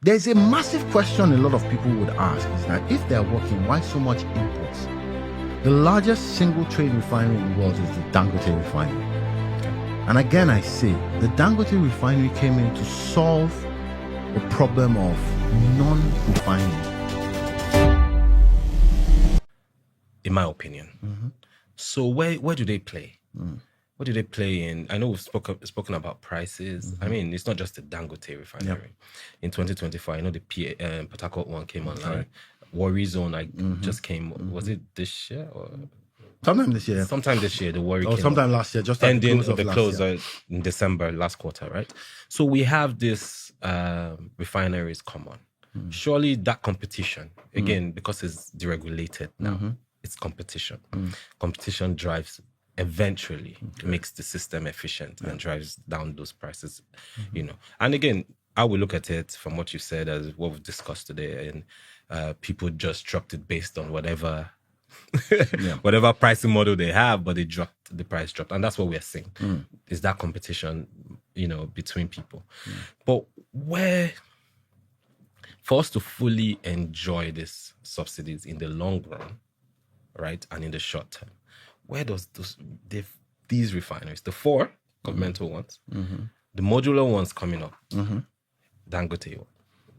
There's a massive question a lot of people would ask is that if they're working, why so much imports? The largest single trade refinery in the world is the Dangote refinery. And again, I say, the Dangote refinery came in to solve the problem of non-refining. In my opinion. Mm-hmm. So where do they play? What do they play in? I know we've spoken about prices. I mean, it's not just the Dangote refinery. Yep. In 2025, I know the Port Harcourt one came online. Worry Zone just came. Was it this year or Sometime this year. sometime this year? The Worry came sometime last year, just at ending the close year. in December last quarter, right? So we have this refineries come on. Surely that competition again, because it's deregulated now, it's competition. Competition drives eventually makes the system efficient and drives down those prices, you know. And again, I will look at it from what you said as what we've discussed today, and people just dropped it based on whatever whatever pricing model they have, but the price dropped, and that's what we're seeing is that competition, you know, between people. But where for us to fully enjoy these subsidies in the long run, right, and in the short term, where does these refineries, the 4 governmental ones, the modular ones coming up, Dangote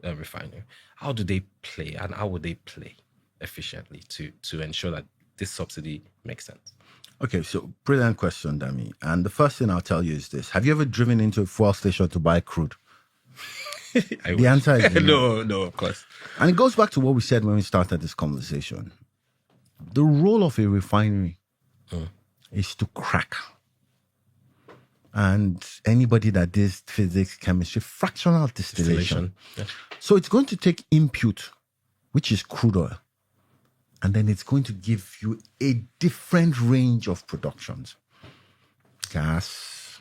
refinery, how do they play and how would they play efficiently to ensure that this subsidy makes sense? Okay, so brilliant question, Dami. And the first thing I'll tell you is this. Have you ever driven into a fuel station to buy crude? The answer is no. No, of course. And it goes back to what we said when we started this conversation. The role of a refinery is to crack. And anybody that does physics, chemistry, fractional distillation. Yeah. So it's going to take input, which is crude oil, and then it's going to give you a different range of productions. Gas,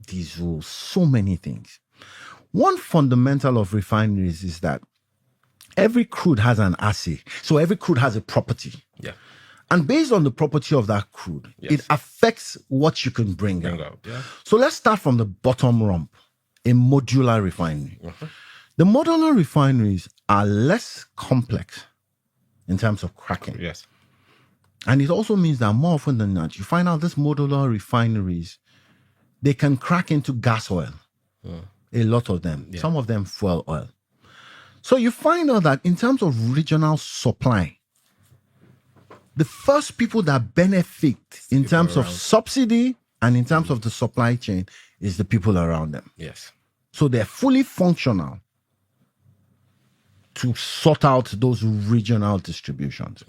diesel, so many things. One fundamental of refineries is that every crude has an assay. So every crude has a property. Yeah. And based on the property of that crude, it affects what you can bring out. Yeah. So let's start from the bottom rump, a modular refinery. The modular refineries are less complex in terms of cracking. Yes. And it also means that more often than not, you find out these modular refineries, they can crack into gas oil. A lot of them. Yeah. Some of them fuel oil. So you find out that in terms of regional supply, the first people that benefit in terms of subsidy and in terms of the supply chain is the people around them. Yes. So they're fully functional to sort out those regional distributions.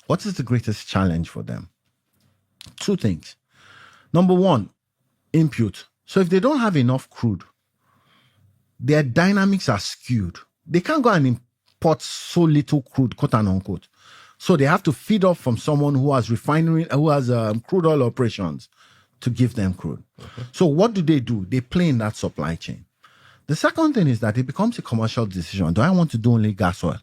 What is the greatest challenge for them? 2 things. Number 1, input. So if they don't have enough crude, their dynamics are skewed. They can't go and import so little crude, quote and unquote. So they have to feed off from someone who has crude oil operations to give them crude. So what do? They play in that supply chain. The second thing is that it becomes a commercial decision. Do I want to do only gas oil?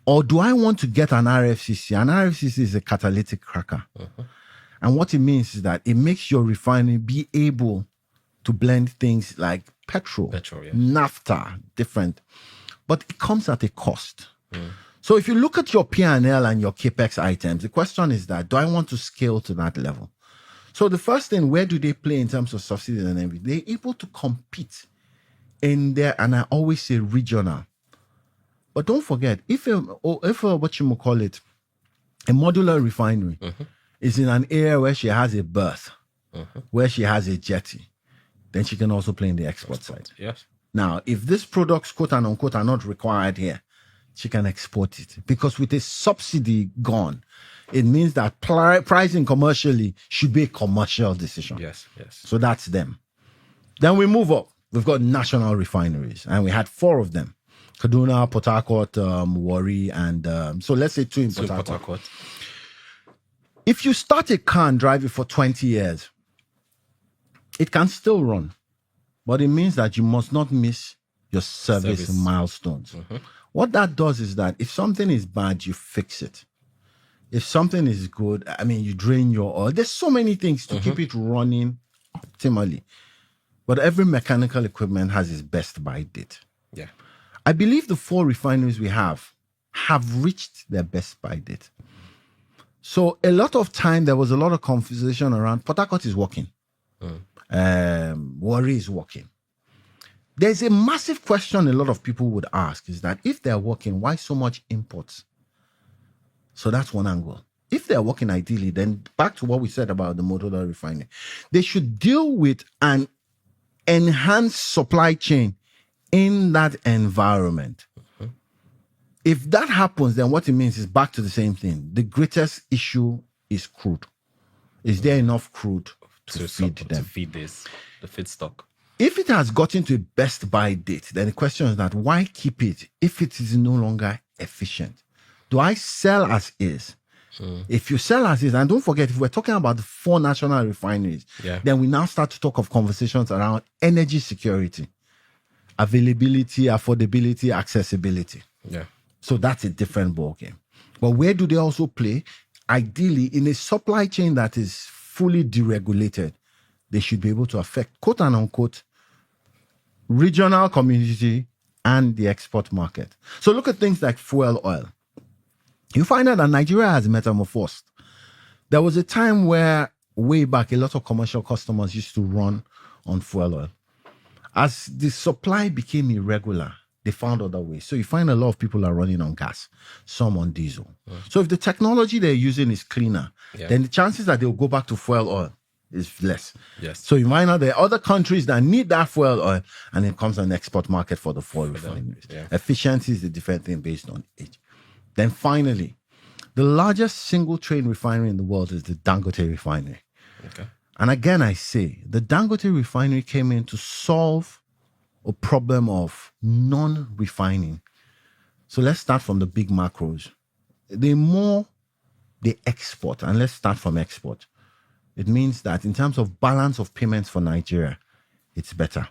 Or do I want to get an RFCC? An RFCC is a catalytic cracker. And what it means is that it makes your refinery be able to blend things like petrol, naphtha, different. But it comes at a cost. So if you look at your P&L and your CAPEX items, the question is that, do I want to scale to that level? So the first thing, where do they play in terms of subsidies and everything? They're able to compete in there, and I always say regional. But don't forget, if what you call it, a modular refinery is in an area where she has a berth, where she has a jetty, then she can also play in the export side. Yes. Now, if these products, quote and unquote, are not required here, she can export it. Because with a subsidy gone, it means that pricing commercially should be a commercial decision. Yes. So that's them. Then we move up. We've got national refineries, and we had 4 of them. Kaduna, Port Harcourt, Warri, and so let's say 2 in Port Harcourt. If you start a car and drive it for 20 years, it can still run. But it means that you must not miss your service milestones. What that does is that if something is bad, you fix it. If something is good, you drain your oil. There's so many things to keep it running optimally. But every mechanical equipment has its best by date. Yeah. I believe the 4 refineries we have reached their best by date. So a lot of time, there was a lot of conversation around Port Harcourt is working. Warri is working. There's a massive question a lot of people would ask is that if they're working, why so much imports? So that's one angle. If they're working ideally, then back to what we said about the modular refinery, they should deal with an enhanced supply chain in that environment. If that happens, then what it means is back to the same thing. The greatest issue is crude. Is there enough crude to feed them? To feed the feedstock. If it has gotten to a best buy date, then the question is that why keep it if it is no longer efficient? Do I sell as is? If you sell as is, and don't forget, if we're talking about the 4 national refineries, then we now start to talk of conversations around energy security, availability, affordability, accessibility. Yeah. So that's a different ballgame. But where do they also play? Ideally, in a supply chain that is fully deregulated, they should be able to affect, quote and unquote, regional community and the export market. So look at things like fuel oil. You find out that Nigeria has metamorphosed. There was a time where, way back, a lot of commercial customers used to run on fuel oil. As the supply became irregular, they found other ways. So you find a lot of people are running on gas, some on diesel. So if the technology they're using is cleaner, then the chances that they'll go back to fuel oil is less. Yes. So you find out there are other countries that need that fuel oil, and it comes an export market for the 4 refineries. Efficiency is a different thing based on age. Then finally, the largest single train refinery in the world is the Dangote refinery. Okay. And again, I say the Dangote refinery came in to solve a problem of non-refining. So let's start from the big macros. The more they export, and let's start from export, it means that in terms of balance of payments for Nigeria, it's better.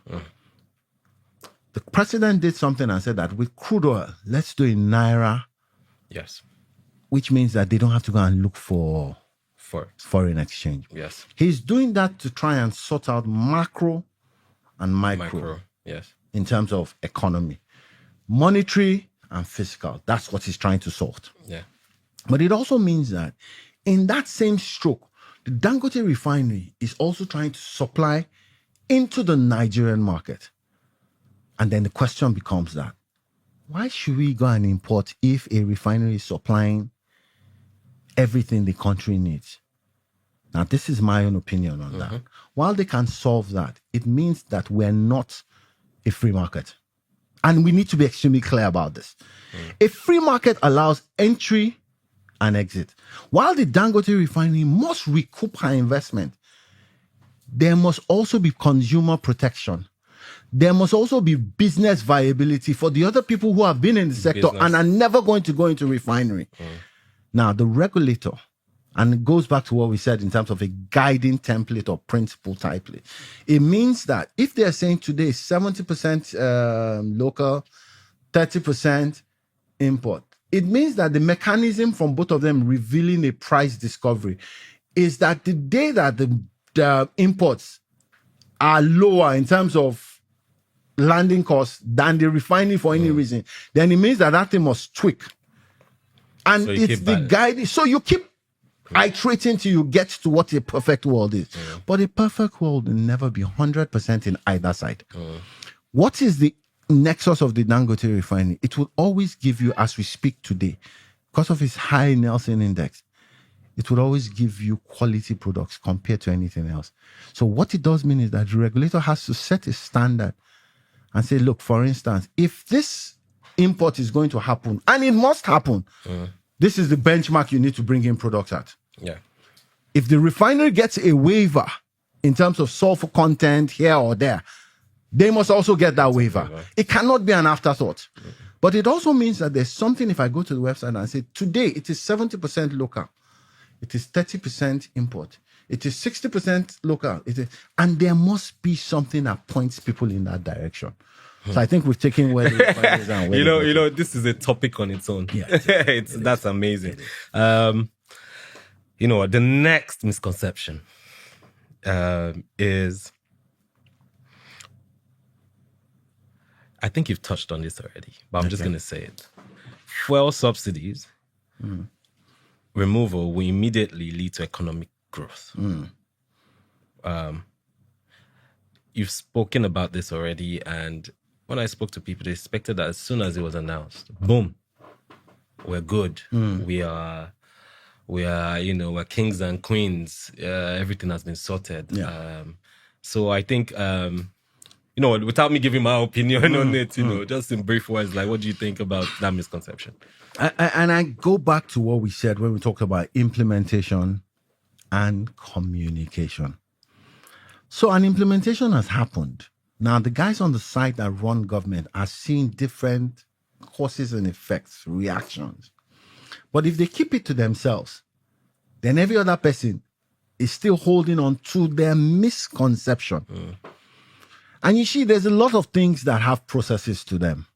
The president did something and said that with crude oil, let's do in Naira. Yes. Which means that they don't have to go and look for foreign exchange. Yes. He's doing that to try and sort out macro and micro. Yes. In terms of economy, monetary and fiscal. That's what he's trying to sort. Yeah. But it also means that in that same stroke, the Dangote refinery is also trying to supply into the Nigerian market. And then the question becomes that, why should we go and import if a refinery is supplying everything the country needs? Now, this is my own opinion on that. While they can solve that, it means that we're not a free market. And we need to be extremely clear about this. A free market allows entry and exit. While the Dangote refinery must recoup her investment, there must also be consumer protection. There must also be business viability for the other people who have been in the sector and are never going to go into refinery. Now, the regulator, and it goes back to what we said in terms of a guiding template or principle type. It means that if they're saying today 70% local, 30% import, it means that the mechanism from both of them revealing a price discovery is that the day that the imports are lower in terms of landing costs than the refining for any reason, then it means that that thing must tweak. And so it's the guide. So you keep iterating till you get to what a perfect world is. But a perfect world will never be 100% in either side. What is the nexus of the Dangote refinery? It will always give you, as we speak today, because of its high Nelson index, it will always give you quality products compared to anything else. So what it does mean is that the regulator has to set a standard and say, look, for instance, if this import is going to happen, and it must happen, this is the benchmark you need to bring in products at. Yeah. If the refinery gets a waiver in terms of sulfur content here or there, they must also get that waiver. It cannot be an afterthought. But it also means that there's something, if I go to the website and say, today it is 70% local, it is 30% import, it is 60% local, and there must be something that points people in that direction. So I think we've taken where the refineries are. You know, this is a topic on its own. Yeah, that's amazing. You know, the next misconception is, I think you've touched on this already, but I'm just going to say it. Fuel subsidies removal will immediately lead to economic growth. You've spoken about this already, and when I spoke to people, they expected that as soon as it was announced, boom, we're good. We're we're kings and queens. Everything has been sorted. Yeah. So I think, without me giving my opinion on it, just in brief words, like, what do you think about that misconception? And I go back to what we said when we talked about implementation and communication. So an implementation has happened. Now, the guys on the side that run government are seeing different causes and effects, reactions. But if they keep it to themselves, then every other person is still holding on to their misconception. And you see, there's a lot of things that have processes to them.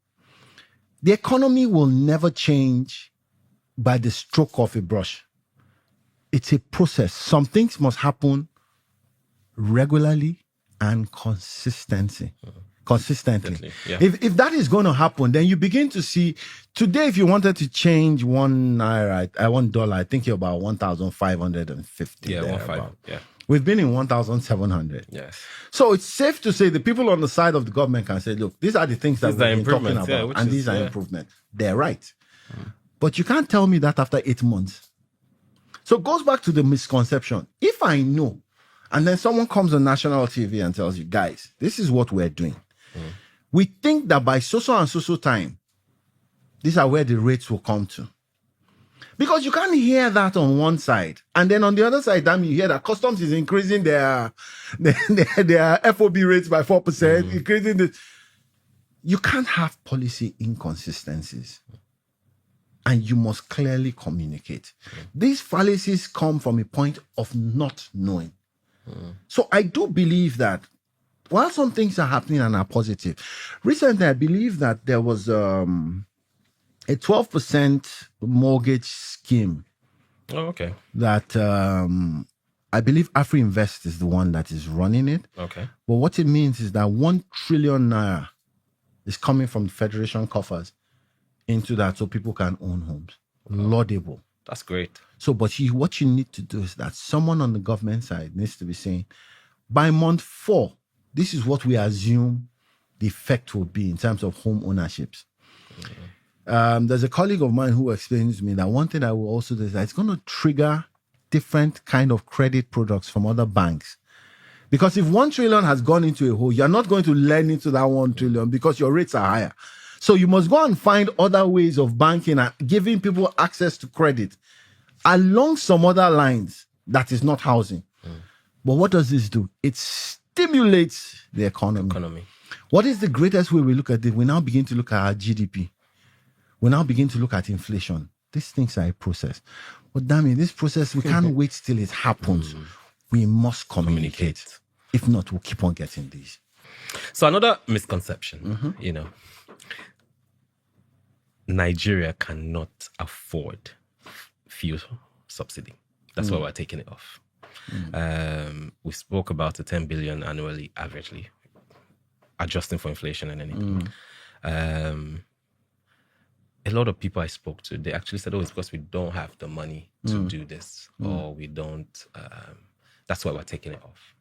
The economy will never change by the stroke of a brush. It's a process. Some things must happen regularly and consistently. Yeah. If that is going to happen, then you begin to see today, if you wanted to change $1, I think you're about 1,550. Yeah, there 1.5. about. Yeah. We've been in 1,700. Yes. So it's safe to say the people on the side of the government can say, look, these are the things that These are we've been talking improvements, about, and these are yeah. improvements. They're right. But you can't tell me that after 8 months. So it goes back to the misconception. If I know, and then someone comes on national TV and tells you, guys, this is what we're doing. We think that by so and so time, these are where the rates will come to. Because you can't hear that on one side. And then on the other side, you hear that customs is increasing their FOB rates by 4%, increasing the... You can't have policy inconsistencies. And you must clearly communicate. These fallacies come from a point of not knowing. So I do believe that while some things are happening and are positive, recently I believe that there was a 12% mortgage scheme. Oh, okay. That I believe AfriInvest is the one that is running it. Okay. But what it means is that 1 trillion naira is coming from the Federation coffers into that so people can own homes. Laudable. That's great. So, but what you need to do is that someone on the government side needs to be saying, by month 4, this is what we assume the effect will be in terms of home ownerships. There's a colleague of mine who explains to me that one thing I will also do is that it's going to trigger different kind of credit products from other banks. Because if 1 trillion has gone into a hole, you're not going to lend into that 1 trillion because your rates are higher. So you must go and find other ways of banking and giving people access to credit along some other lines that is not housing. But what does this do? It stimulates the economy. What is the greatest way we look at it? We now begin to look at our GDP. We now begin to look at inflation. These things are a process. But damn it, this process, we can't wait till it happens. We must communicate. If not, we'll keep on getting these. So another misconception, Nigeria cannot afford fuel subsidy. That's why we're taking it off. We spoke about the 10 billion annually, averagely, adjusting for inflation and anything. A lot of people I spoke to, they actually said, it's because we don't have the money to do this, or we don't, that's why we're taking it off.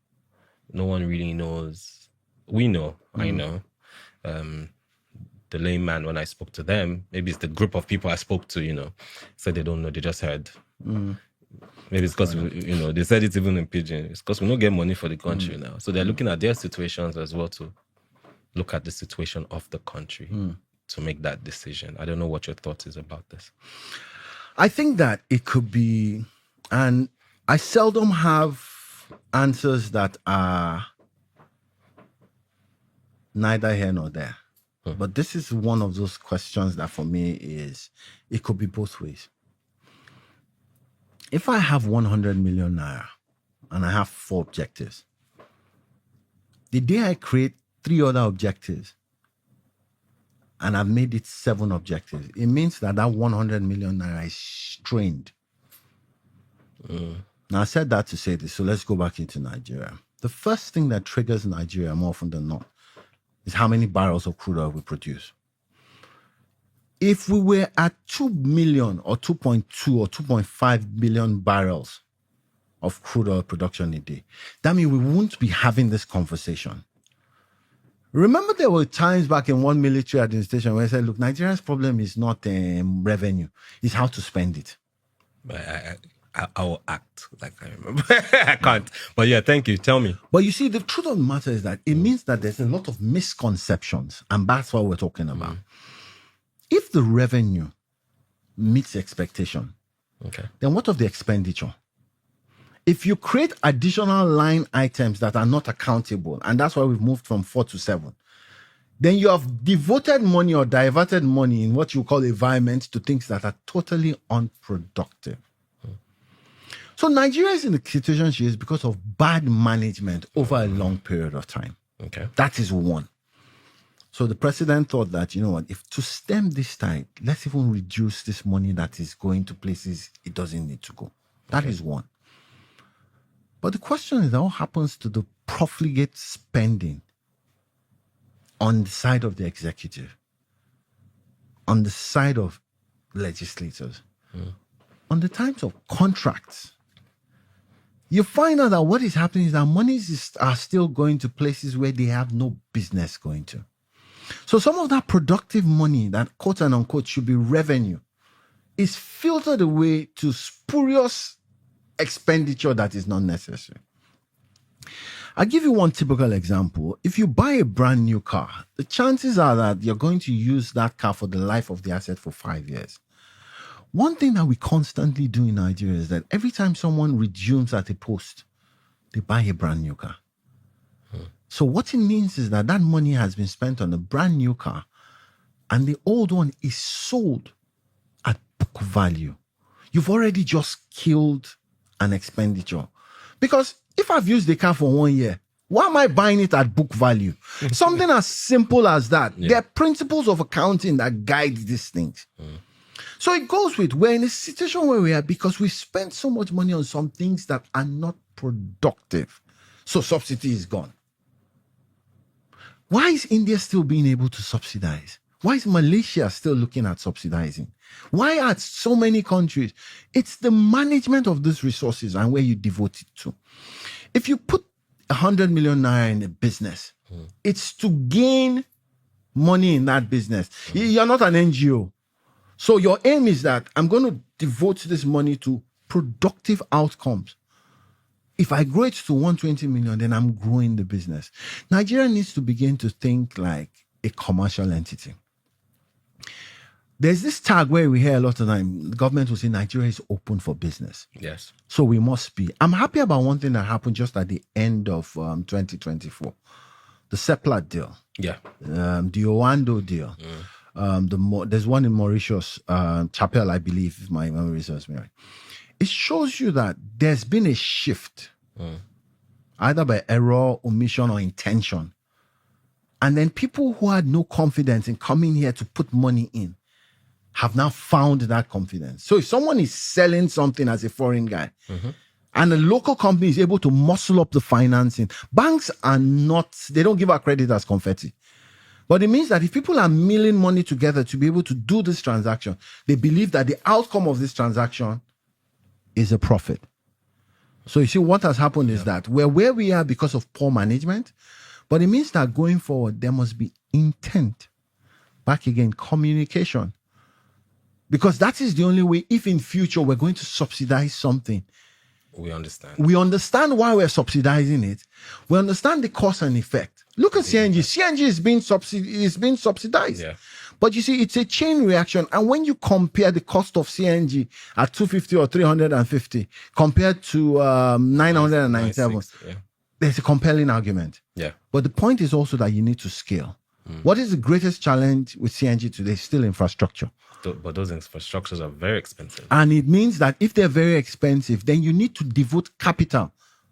No one really knows. We know, I know. The layman, when I spoke to them, maybe it's the group of people I spoke to, said they don't know, they just heard. Maybe it's because, they said it even in pidgin. It's because we don't get money for the country now. So they're looking at their situations as well to look at the situation of the country to make that decision. I don't know what your thought is about this. I think that it could be, and I seldom have answers that are neither here nor there. But this is one of those questions that for me is, it could be both ways. If I have 100 million naira and I have 4 objectives, the day I create 3 other objectives and I've made it 7 objectives, it means that 100 million naira is strained. Now, I said that to say this, so let's go back into Nigeria. The first thing that triggers Nigeria more often than not is how many barrels of crude oil we produce. If we were at 2 million or 2.2 or 2.5 million barrels of crude oil production a day, that means we won't be having this conversation. Remember, there were times back in one military administration where I said, look, Nigeria's problem is not revenue, it's how to spend it. I will act like I remember. I can't. But yeah, thank you. Tell me. But you see, the truth of the matter is that it means that there's a lot of misconceptions, and that's what we're talking about. If the revenue meets expectation, Okay. then what of the expenditure? If you create additional line items that are not accountable, and that's why we've moved from 4 to 7, then you have devoted money or diverted money in what you call environment to things that are totally unproductive. So Nigeria is in the situation she is because of bad management over a long period of time. Okay. That is one. So the president thought that, you know what, if to stem this tide, let's even reduce this money that is going to places it doesn't need to go. That is one. But the question is, what happens to the profligate spending on the side of the executive, on the side of legislators, on the types of contracts? You find out that what is happening is that monies are still going to places where they have no business going to. So some of that productive money that quote and unquote should be revenue is filtered away to spurious expenditure that is not necessary. I'll give you one typical example. If you buy a brand new car, the chances are that you're going to use that car for the life of the asset for 5 years. One thing that we constantly do in Nigeria is that every time someone resumes at a post, they buy a brand new car. So what it means is that that money has been spent on a brand new car and the old one is sold at book value. You've already just killed an expenditure. Because if I've used the car for 1 year, why am I buying it at book value? Something as simple as that. Yeah. There are principles of accounting that guide these things. So it goes with, we're in a situation where we are because we spent so much money on some things that are not productive. So subsidy is gone. Why is India still being able to subsidize? Why is Malaysia still looking at subsidizing? Why are so many countries? It's the management of these resources and where you devote it to. If you put 100 million naira in a business, it's to gain money in that business. You're not an NGO. So your aim is that I'm going to devote this money to productive outcomes. If I grow it to 120 million, then I'm growing the business. Nigeria needs to begin to think like a commercial entity. There's this tag where we hear a lot of time, the government will say Nigeria is open for business. Yes. So we must be. I'm happy about one thing that happened just at the end of 2024. The Seplat deal. Yeah. The Oando deal. There's one in Mauritius, Chapel, I believe, if my memory serves me right. It shows you that there's been a shift, either by error, omission, or intention. And then people who had no confidence in coming here to put money in have now found that confidence. So if someone is selling something as a foreign guy, and a local company is able to muscle up the financing, banks are not, they don't give out credit as confetti. But it means that if people are milling money together to be able to do this transaction, they believe that the outcome of this transaction is a profit. So you see, what has happened is that we're where we are because of poor management, but it means that going forward, there must be intent. Back again, communication. Because that is the only way, if in future we're going to subsidize something, we understand. We understand why we're subsidizing it. We understand the cause and effect. Look at CNG. CNG is being subsidized. Yeah. But you see, it's a chain reaction. And when you compare the cost of CNG at 250 or 350 compared to 997, there's a compelling argument. Yeah. But the point is also that you need to scale. What is the greatest challenge with CNG today? Still infrastructure. But those infrastructures are very expensive. And it means that if they're very expensive, then you need to devote capital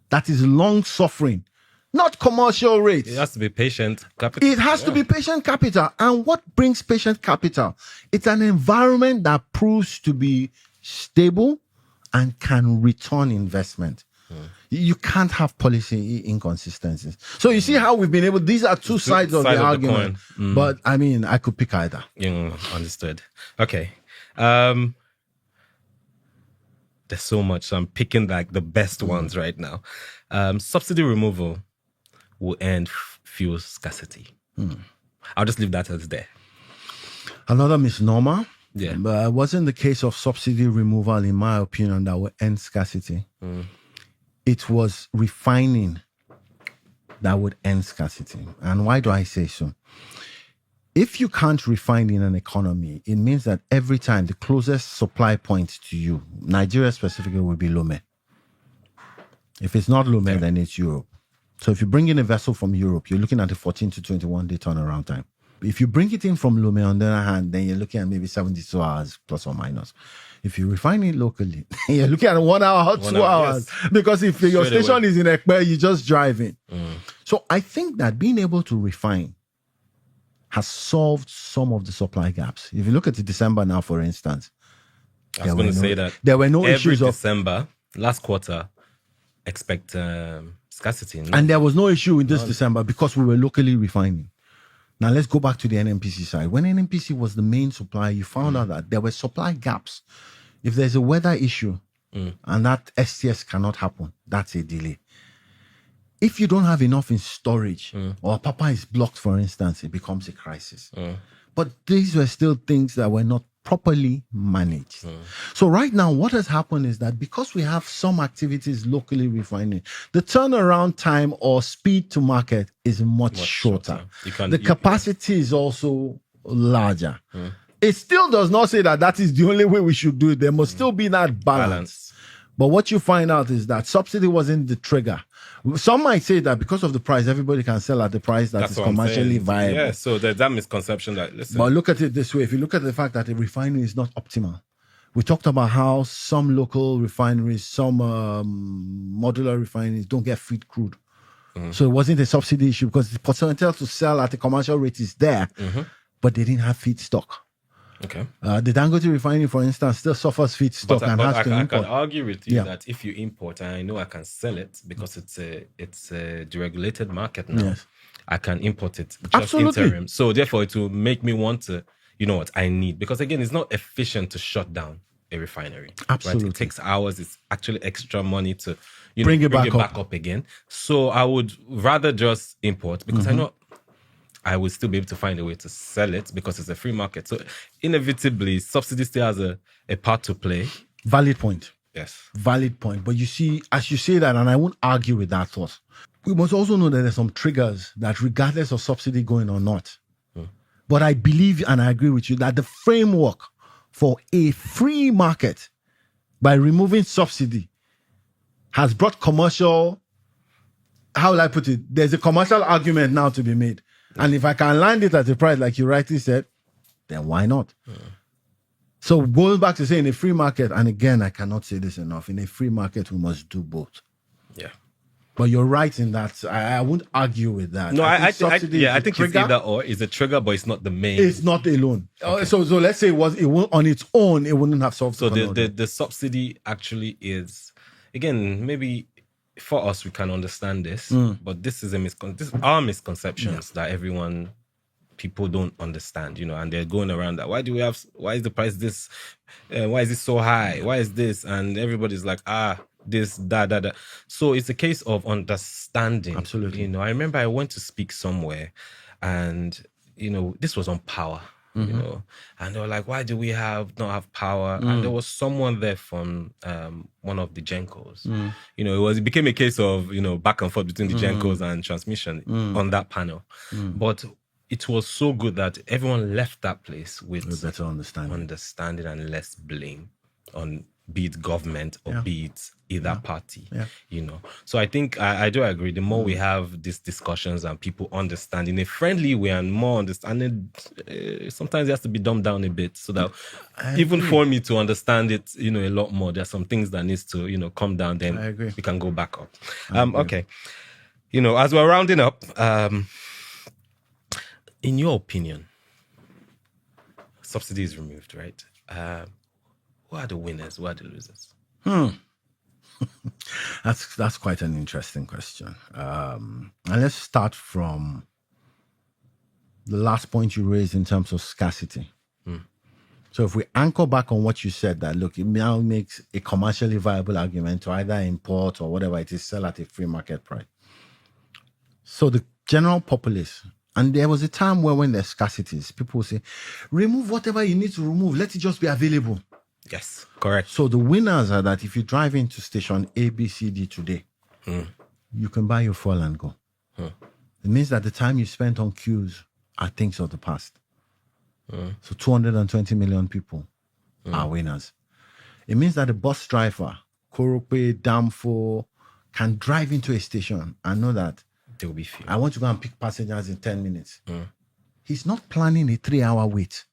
that is long suffering, not commercial rates. It has to be patient capital. It has to be patient capital. And what brings patient capital? It's an environment that proves to be stable and can return investment. You can't have policy inconsistencies. So you see how we've been able. These are two sides of the argument. But I mean, I could pick either. Understood. Okay. There's so much, so I'm picking like the best ones right now. Subsidy removal will end fuel scarcity. I'll just leave that as there. Another misnomer. Yeah. But it wasn't the case of subsidy removal, in my opinion, that will end scarcity. It was refining that would end scarcity. And why do I say so? If you can't refine in an economy, it means that every time the closest supply point to you, Nigeria specifically, will be Lome. If it's not Lome, then it's Europe. So if you bring in a vessel from Europe, you're looking at a 14 to 21 day turnaround time. If you bring it in from Lome, on the other hand, then you're looking at maybe 72 hours plus or minus. If you refine it locally, you're looking at 1 hour or 2 hours. Yes. Because if your station is in Ekpe, you just drive in. So I think that being able to refine has solved some of the supply gaps. If you look at the December now, for instance, I was going to say that there were no issues of December, last quarter, expect scarcity. No? And there was no issue in this December because we were locally refining. Now let's go back to the NNPC side. When NNPC was the main supplier, you found out that there were supply gaps. If there's a weather issue and that STS cannot happen, that's a delay. If you don't have enough in storage or Papa is blocked, for instance, it becomes a crisis. But these were still things that were not properly managed. So right now, what has happened is that because we have some activities locally refining, the turnaround time or speed to market is much shorter. The capacity is also larger. It still does not say that that is the only way we should do it. There must still be that balance. But what you find out is that subsidy wasn't the trigger. Some might say that because of the price, everybody can sell at the price that is commercially viable. Yeah, so there's that misconception that, listen. But look at it this way. If you look at the fact that the refinery is not optimal, we talked about how some local refineries, some modular refineries don't get feed crude. So it wasn't a subsidy issue because the potential to sell at the commercial rate is there, but they didn't have feedstock. Okay. The Dangote refinery, for instance, still suffers feedstock and has to import. I can argue with you that if you import, and I know I can sell it because it's a deregulated market now. Yes. I can import it just interim. So therefore, it will make me want to, you know what, I need. Because again, it's not efficient to shut down a refinery. Absolutely. Right? It takes hours. It's actually extra money to bring it back up again. So I would rather just import because I know I will still be able to find a way to sell it because it's a free market. So inevitably, subsidy still has a part to play. Valid point. Yes. Valid point. But you see, as you say that, and I won't argue with that thought, we must also know that there's some triggers that regardless of subsidy going or not. But I believe and I agree with you that the framework for a free market by removing subsidy has brought commercial, how will I put it? There's a commercial argument now to be made. And if I can land it at a price, like you rightly said, then why not? So going back to saying a free market, and again, I cannot say this enough, in a free market, we must do both. Yeah. But you're right in that. I won't argue with that. No, I think it's either or. It's a trigger, but it's not the main. It's not alone. Okay. So let's say it won't, on its own, it wouldn't have solved. So the subsidy actually is, again, maybe for us we can understand this, but this is our misconceptions that people don't understand, and they're going around that. Why is the price this? Why is it so high? Why is this? And everybody's like, this, that. So it's a case of understanding. Absolutely. I remember I went to speak somewhere and, this was on power, and they were like, why do we not have power? And there was someone there from one of the Gencos. It became a case of, back and forth between the Gencos and transmission on that panel. But it was so good that everyone left that place with better understanding and less blame on be it government or be it either party, So I think I do agree. The more we have these discussions and people understand in a friendly way and more understanding, sometimes it has to be dumbed down a bit so that even for me to understand it, a lot more, there's some things that needs to, come down, then we can go back up. Okay. As we're rounding up, in your opinion, subsidy is removed, right? Who are the winners? Who are the losers? That's quite an interesting question. And let's start from the last point you raised in terms of scarcity. So if we anchor back on what you said, that look, it now makes a commercially viable argument to either import or whatever it is, sell at a free market price. So the general populace, and there was a time where when there's scarcities, people say, remove whatever you need to remove, let it just be available. Yes, correct. So the winners are that if you drive into station A, B, C, D today, you can buy your fuel and go. It means that the time you spent on queues are things of the past. So 220 million people are winners. It means that the bus driver, Korope, Damfo, can drive into a station and know that There will be few. I want to go and pick passengers in 10 minutes. He's not planning a 3-hour wait.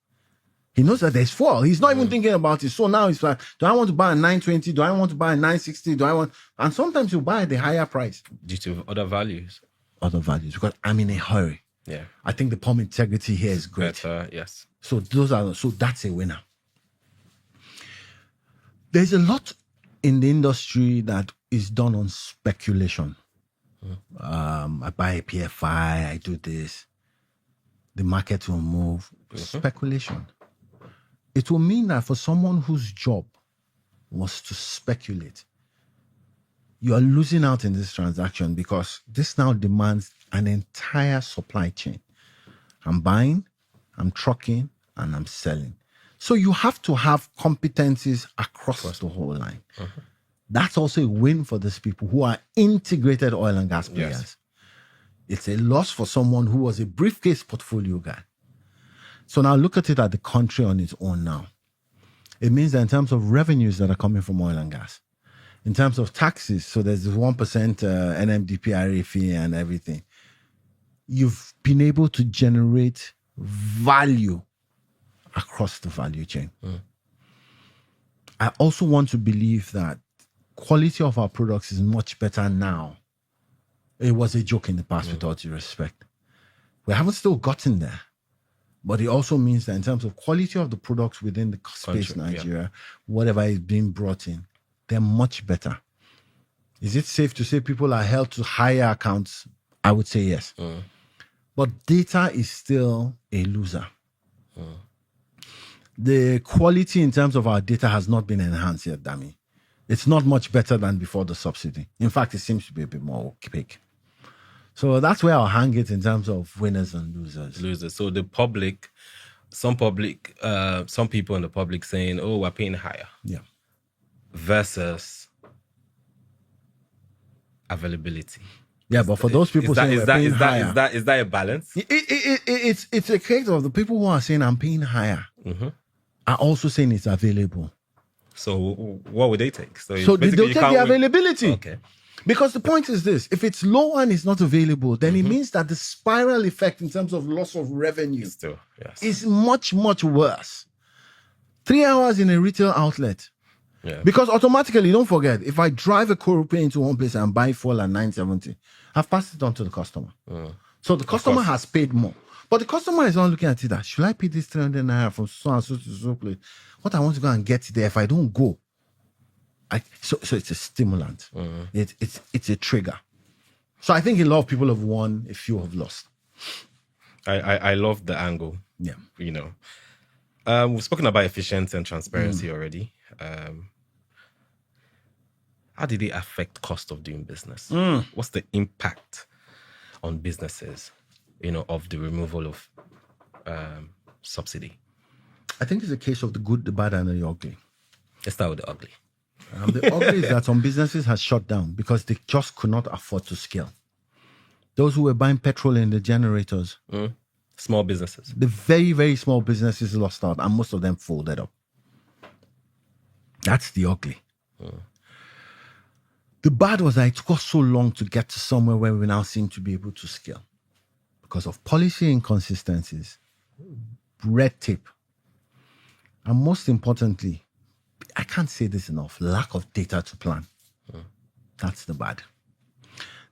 He knows that there's fuel. He's not even thinking about it. So now he's like, do I want to buy a 920? Do I want to buy a 960? And sometimes you buy at the higher price. Due to other values. Other values, because I'm in a hurry. Yeah. I think the pump integrity here is great. Better, yes. So that's a winner. There's a lot in the industry that is done on speculation. I buy a PFI, I do this. The market will move. Speculation. It will mean that for someone whose job was to speculate, you are losing out in this transaction because this now demands an entire supply chain. I'm buying, I'm trucking, and I'm selling. So you have to have competencies across the whole line. That's also a win for these people who are integrated oil and gas players. Yes. It's a loss for someone who was a briefcase portfolio guy. So now look at it at the country on its own now. It means that in terms of revenues that are coming from oil and gas, in terms of taxes, so there's this 1% NMDPRA fee and everything, you've been able to generate value across the value chain. I also want to believe that quality of our products is much better now. It was a joke in the past, with all due respect. We haven't still gotten there. But it also means that in terms of quality of the products within the space, Nigeria, whatever is being brought in, they're much better. Is it safe to say people are held to higher accounts? I would say yes. But data is still a loser. The quality in terms of our data has not been enhanced yet, Dami. It's not much better than before the subsidy. In fact, it seems to be a bit more opaque. So that's where I'll hang it in terms of winners and losers. So the public, some people in the public saying, oh, we're paying higher. Yeah. Versus availability. Yeah, but for those people saying we're paying higher, is that a balance? It's a case of the people who are saying I'm paying higher are also saying it's available. So what would they take? So they'll take the availability. Okay. Because the point is this: if it's low and it's not available, then it means that the spiral effect in terms of loss of revenue is much, much worse. 3 hours in a retail outlet. Yeah. Because automatically, don't forget, if I drive a Korope into one place and buy fuel at 970, I've passed it on to the customer. So the customer has paid more. But the customer is not looking at it that, should I pay this 300 naira from so and so to so place? What I want to go and get there, if I don't go, so it's a stimulant. It's a trigger. So I think a lot of people have won, a few have lost. I love the angle. Yeah. You know, we've spoken about efficiency and transparency already. How did it affect cost of doing business? What's the impact on businesses, of the removal of subsidy? I think it's a case of the good, the bad, and the ugly. Let's start with the ugly. The ugly is that some businesses have shut down because they just could not afford to scale. Those who were buying petrol in the generators, small businesses, the very, very small businesses lost out, and most of them folded up. That's the ugly. The bad was that it took us so long to get to somewhere where we now seem to be able to scale because of policy inconsistencies, red tape, and most importantly, I can't say this enough, lack of data to plan. That's the bad.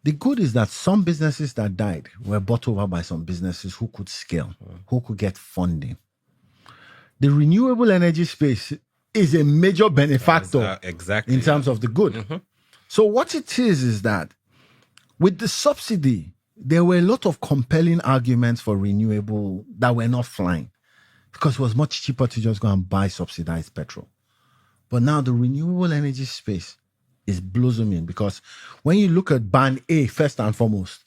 The good is that some businesses that died were bought over by some businesses who could scale, who could get funding. The renewable energy space is a major benefactor exactly in terms of the good. So what it is that with the subsidy, there were a lot of compelling arguments for renewable that were not flying because it was much cheaper to just go and buy subsidized petrol. But now the renewable energy space is blossoming because when you look at band A, first and foremost,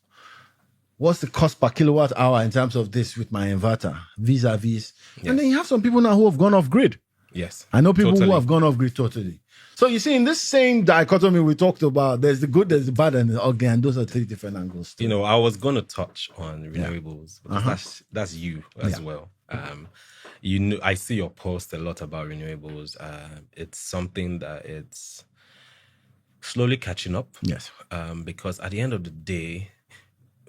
what's the cost per kilowatt hour in terms of this with my inverter vis-a-vis? Yes. And then you have some people now who have gone off grid. Yes. I know people Totally. who have gone off grid totally. So you see, in this same dichotomy we talked about, there's the good, there's the bad, and the ugly, and those are three different angles. You know, I was going to touch on renewables because that's you as well. You know, I see your post a lot about renewables. It's something that it's slowly catching up. Yes. Because at the end of the day,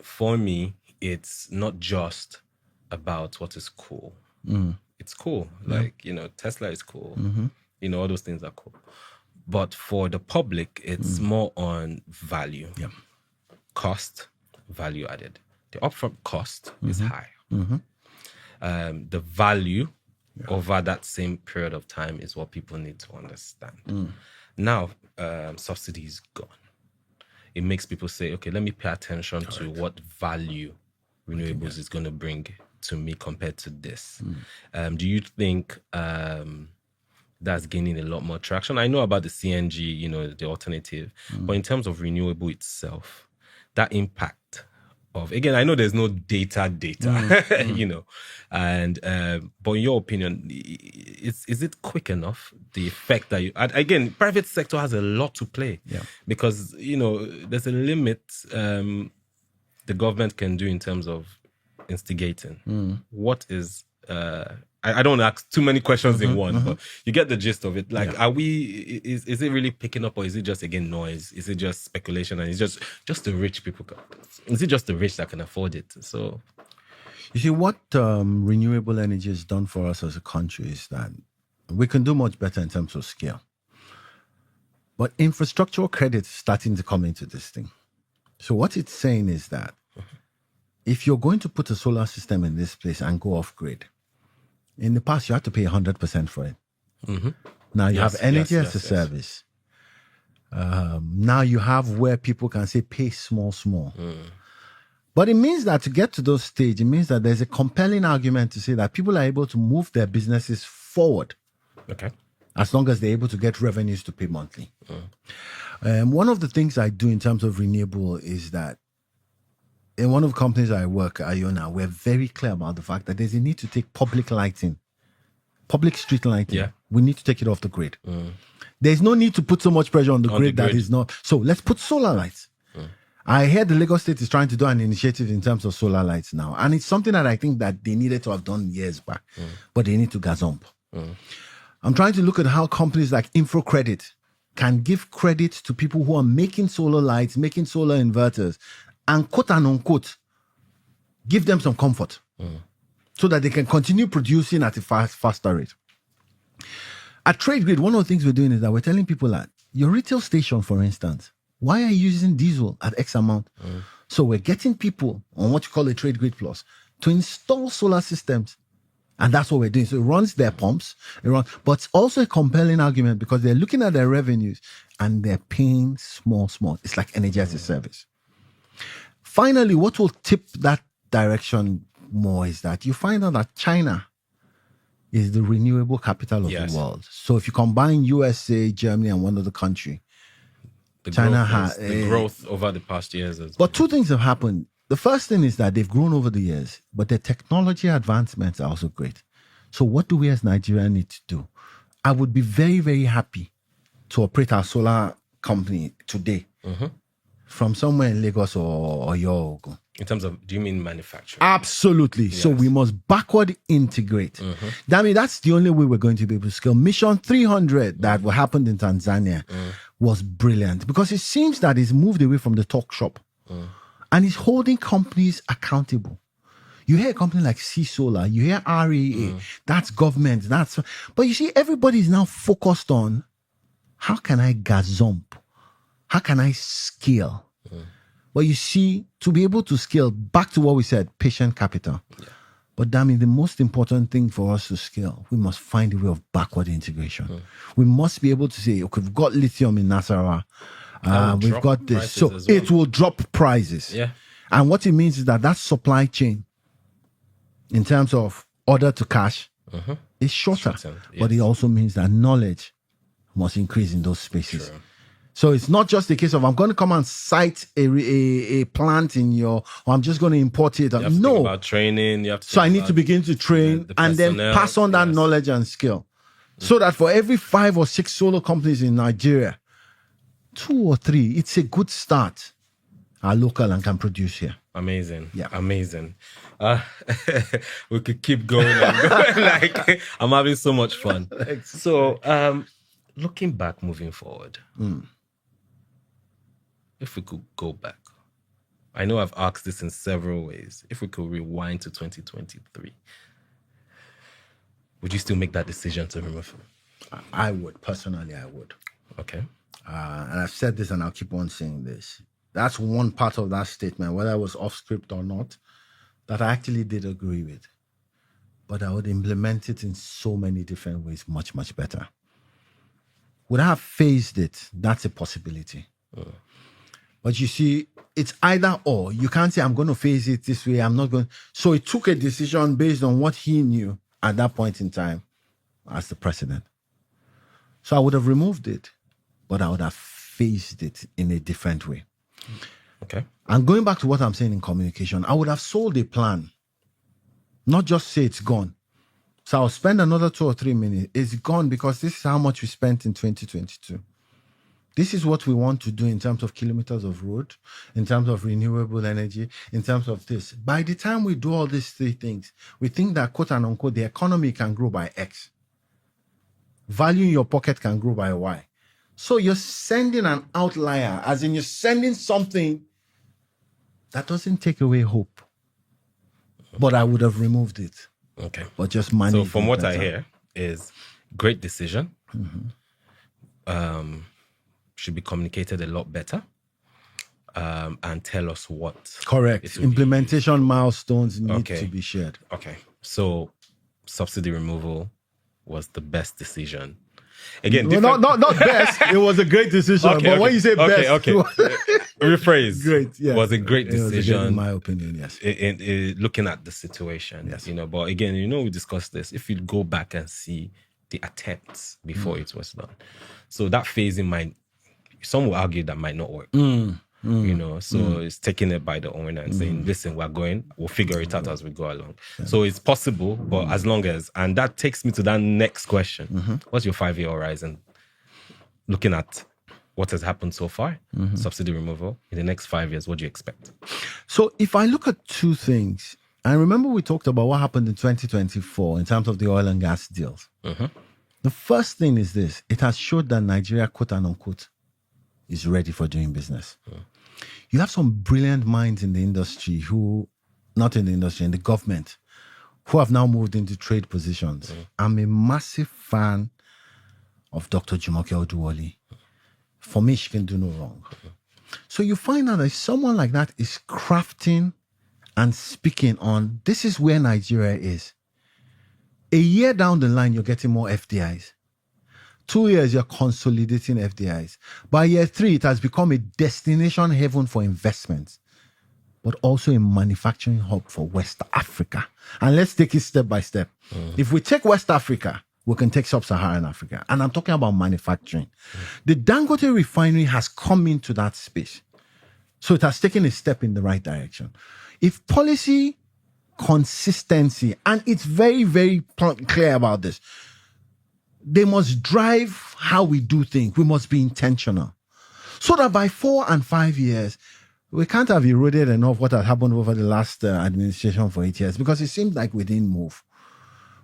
for me, it's not just about what is cool. It's cool. Like, you know, Tesla is cool. You know, all those things are cool. But for the public, it's more on value. Yeah. Cost, value added. The upfront cost is high. The value over that same period of time is what people need to understand. Now, subsidy is gone. It makes people say, okay, let me pay attention to what value renewables is going to bring to me compared to this. Do you think that's gaining a lot more traction? I know about the CNG, you know, the alternative, but in terms of renewable itself, that impact of, again, I know there's no data, you know, and but in your opinion, is it quick enough? The effect that again, private sector has a lot to play, because you know there's a limit the government can do in terms of instigating. What is I don't want to ask too many questions in one, but you get the gist of it. Like, is it really picking up, or is it just, again, noise? Is it just speculation, and it's just the rich people? Is it just the rich that can afford it? So, you see, what renewable energy has done for us as a country is that we can do much better in terms of scale. But infrastructural credit is starting to come into this thing. So what it's saying is that if you're going to put a solar system in this place and go off grid, in the past, you had to pay 100% for it. Now you have energy as a service. Now you have where people can say pay small. But it means that to get to those stage, it means that there's a compelling argument to say that people are able to move their businesses forward. Okay. As long as they're able to get revenues to pay monthly. One of the things I do in terms of renewable is that in one of the companies I work at, Iona, we're very clear about the fact that there's a need to take public lighting, public street lighting. Yeah. We need to take it off the grid. There's no need to put so much pressure on the grid that is not. So let's put solar lights. I hear the Lagos State is trying to do an initiative in terms of solar lights now. And it's something that I think that they needed to have done years back, but they need to gazump. I'm trying to look at how companies like InfroCredit can give credit to people who are making solar lights, making solar inverters, and quote and unquote, give them some comfort so that they can continue producing at a faster rate. At Trade Grid, one of the things we're doing is that we're telling people that your retail station, for instance, why are you using diesel at X amount? So we're getting people on what you call a Trade Grid Plus to install solar systems. And that's what we're doing. So it runs their pumps, but it's also a compelling argument because they're looking at their revenues and they're paying small. It's like energy as a service. Finally, what will tip that direction more is that you find out that China is the renewable capital of the world. So if you combine USA, Germany, and one other country, China has the growth over the past years. But two things have happened. The first thing is that they've grown over the years, but their technology advancements are also great. So what do we as Nigeria need to do? I would be very, very happy to operate our solar company today from somewhere in Lagos or Oyo. In terms of, do you mean manufacturing? Absolutely. Yes. So we must backward integrate. That's the only way we're going to be able to scale. Mission 300 that happened in Tanzania was brilliant because it seems that it's moved away from the talk shop and it's holding companies accountable. You hear a company like Sea Solar, you hear REA, that's government, but you see, everybody's now focused on how can I gazump? How can I scale? But you see, to be able to scale, back to what we said, patient capital. But the most important thing for us to scale, we must find a way of backward integration. We must be able to say, okay, we've got lithium in Nasarawa. will We've drop got this. prices So as well. it will drop prices. Yeah. And what it means is that supply chain, in terms of order to cash, is shorter. Shortened, But it yes. also means that knowledge must increase in those spaces. True. So it's not just a case of I'm going to come and site a plant in your, or I'm just going to import it. You have to think No. about training. You have to So I think need to about begin to train the and then personnel, pass on that yes. knowledge and skill. So that for every 5 or 6 solar companies in Nigeria, 2 or 3, it's a good start, are local and can produce here. Amazing. Yeah. Amazing. We could keep going and going. Like, I'm having so much fun. So, looking back, moving forward, if we could go back, I know I've asked this in several ways. If we could rewind to 2023, would you still make that decision to remove him? I would. Personally, I would. Okay. And I've said this and I'll keep on saying this. That's one part of that statement, whether it was off script or not, that I actually did agree with. But I would implement it in so many different ways, much, much better. Would I have phased it? That's a possibility. But you see, it's either or. You can't say, I'm going to phase it this way. I'm not going. So he took a decision based on what he knew at that point in time as the president. So I would have removed it, but I would have phased it in a different way. Okay. And going back to what I'm saying in communication, I would have sold a plan, not just say it's gone. So I'll spend another 2 or 3 minutes. It's gone because this is how much we spent in 2022. This is what we want to do in terms of kilometers of road, in terms of renewable energy, in terms of this. By the time we do all these 3 things, we think that, quote and unquote, the economy can grow by X. Value in your pocket can grow by Y. So you're sending an outlier, as in you're sending something that doesn't take away hope. But I would have removed it. Okay. But just manage. So from it what I better. hear is great decision. Should be communicated a lot better. And tell us what. Correct. it will be. Implementation milestones need Okay. to be shared. Okay. So subsidy removal was the best decision. Again, Well, not best. It was a great decision. Okay, but when okay, you say best, okay. Rephrase. great. Yeah. Was a great It was a great, decision. in my opinion, yes. in looking at the situation, Yes. but again, we discussed this. If you go back and see the attempts before it was done, so that phasing some will argue that might not work. It's taking it by the owner and saying, listen, we'll figure it out as we go along. So it's possible, but as long as, and that takes me to that next question. What's your 5-year horizon? Looking at what has happened so far, subsidy removal, in the next 5 years, what do you expect? So if I look at 2 things, and remember we talked about what happened in 2024 in terms of the oil and gas deals. The first thing is this: it has showed that Nigeria, quote and unquote, is ready for doing business. You have some brilliant minds in the industry in the government, who have now moved into trade positions. I'm a massive fan of Dr. Jumoke Oduwole. For me, she can do no wrong. So you find out that someone like that is crafting and speaking on, this is where Nigeria is. A year down the line, you're getting more FDIs. 2 years, you're consolidating FDIs. By year 3, it has become a destination haven for investments, but also a manufacturing hub for West Africa. And let's take it step by step. If we take West Africa, we can take Sub-Saharan Africa. And I'm talking about manufacturing. The Dangote refinery has come into that space. So it has taken a step in the right direction. If policy consistency, and it's very, very clear about this, they must drive how we do things. We must be intentional. So that by 4 and 5 years, we can't have eroded enough what has happened over the last administration for 8 years, because it seems like we didn't move.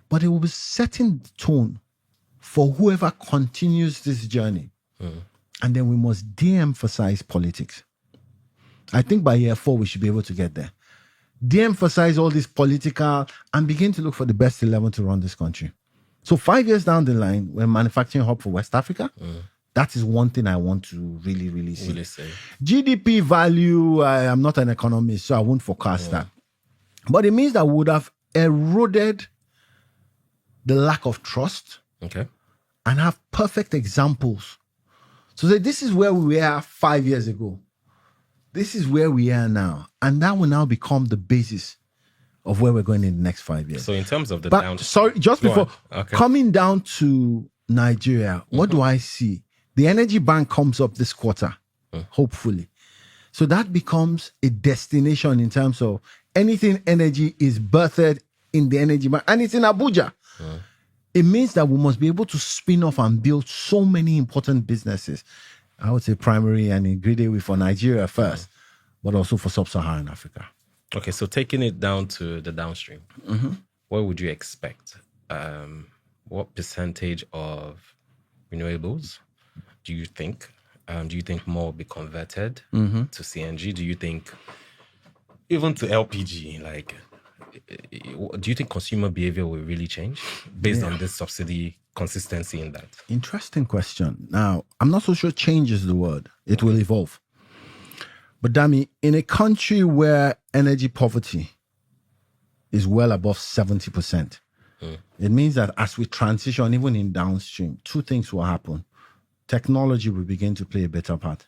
But it will be setting the tone for whoever continues this journey. And then we must de-emphasize politics. I think by year 4, we should be able to get there. De-emphasize all this political and begin to look for the best 11 to run this country. So 5 years down the line, we're manufacturing hub for West Africa. That is one thing I want to really, really see. GDP value, I'm not an economist, so I won't forecast that. But it means that we would have eroded the lack of trust, Okay. and have perfect examples. So this is where we were 5 years ago. This is where we are now. And that will now become the basis of where we're going in the next 5 years. So in terms of the But down, sorry, just Go before on. Okay. coming down to Nigeria, what do I see? The Energy Bank comes up this quarter, hopefully. So that becomes a destination in terms of anything energy is birthed in the Energy Bank, and it's in Abuja. It means that we must be able to spin off and build so many important businesses. I would say primary and ingredient for Nigeria first, but also for sub-Saharan Africa. Okay, so taking it down to the downstream, what would you expect? What percentage of renewables do you think? Do you think more will be converted to CNG? Do you think even to LPG? Like, do you think consumer behavior will really change based on this subsidy consistency in that? Interesting question. Now, I'm not so sure change is the word. It will evolve. But Dami, in a country where energy poverty is well above 70%, it means that as we transition, even in downstream, two things will happen. Technology will begin to play a better part.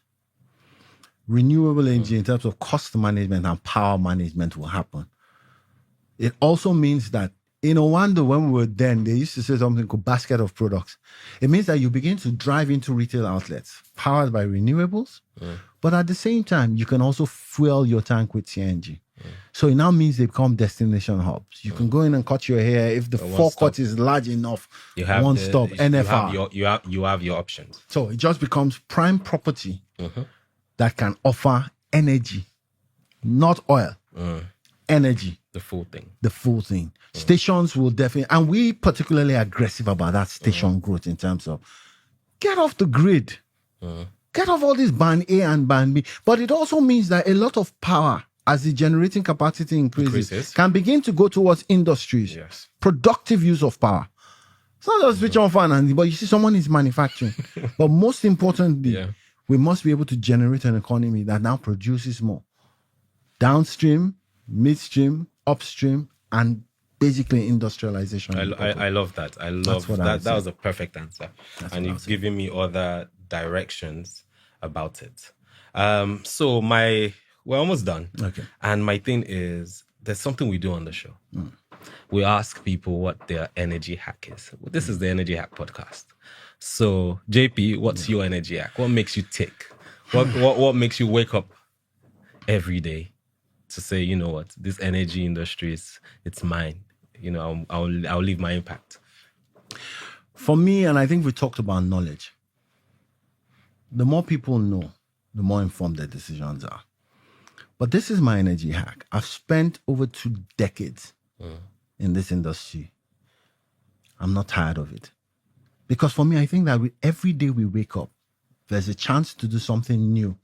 Renewable energy in terms of cost management and power management will happen. It also means that in Owando, when we were then, they used to say something called basket of products. It means that you begin to drive into retail outlets powered by renewables, but at the same time, you can also fuel your tank with CNG. So it now means they become destination hubs. You can go in and cut your hair. If the forecourt is large enough, You have one the- stop, you NFR. You have your options. So it just becomes prime property that can offer energy, not oil, energy, The full thing. the full thing. Stations will definitely, and we particularly aggressive about that station growth in terms of get off the grid, get off all this band A and band B. But it also means that a lot of power, as the generating capacity increases, can begin to go towards industries, Yes. productive use of power. It's not just switch on fan, but you see someone is manufacturing. But most importantly, Yeah. we must be able to generate an economy that now produces more. Downstream, midstream, upstream, and basically industrialization. I love that. I love what I that. would That say. was a perfect answer. And you've given me other directions about it. So we're almost done. Okay. And my thing is, there's something we do on the show. We ask people what their energy hack is. This is the Energy Hack podcast. So, JP, what's your energy hack? What makes you tick? What makes you wake up every day to say, you know what, this energy industry it's mine. You know, I'll leave my impact. For me, and I think we talked about knowledge, the more people know, the more informed their decisions are. But this is my energy hack. I've spent over 2 decades in this industry. I'm not tired of it. Because for me, I think that every day we wake up, there's a chance to do something new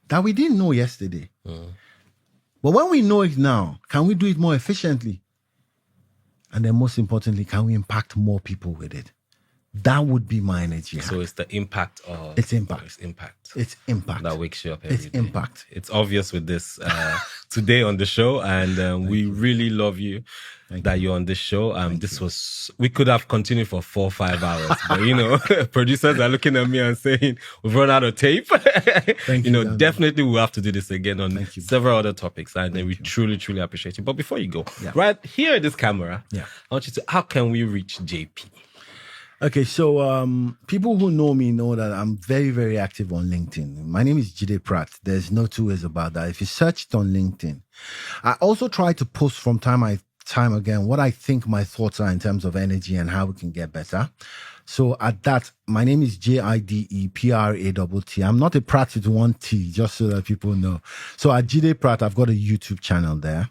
that we didn't know yesterday. But when we know it now, can we do it more efficiently? And then most importantly, can we impact more people with it? That would be my energy hack. So it's the impact of It's impact. It's impact. It's impact. That wakes you up every It's day. impact. It's obvious with this today on the show, and we really love you that you're on this show. We could have continued for 4 or 5 hours, but you know, producers are looking at me and saying we've run out of tape. Thank you, Daniel. Definitely we'll have to do this again on several other topics, and we truly, truly appreciate you. But before you go, right here at this camera, I want you to. How can we reach JP? Okay, so people who know me know that I'm very, very active on LinkedIn. My name is Jide Pratt. There's no two ways about that. If you search it on LinkedIn, I also try to post from time again what I think my thoughts are in terms of energy and how we can get better. So at that, my name is JIDEPRATT. I'm not a Pratt with 1 T, just so that people know. So at Jide Pratt, I've got a YouTube channel there.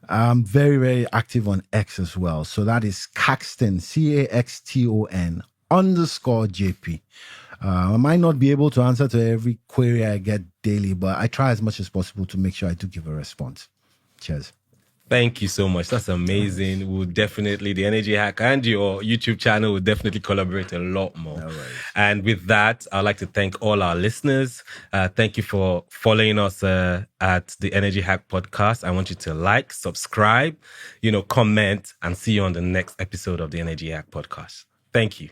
I'm very, very active on X as well. So that is Caxton, CAXTON_JP. I might not be able to answer to every query I get daily, but I try as much as possible to make sure I do give a response. Cheers. Thank you so much. That's amazing. We'll definitely, the Energy Hack and your YouTube channel will definitely collaborate a lot more. And with that, I'd like to thank all our listeners. Thank you for following us at the Energy Hack podcast. I want you to like, subscribe, comment, and see you on the next episode of the Energy Hack podcast. Thank you.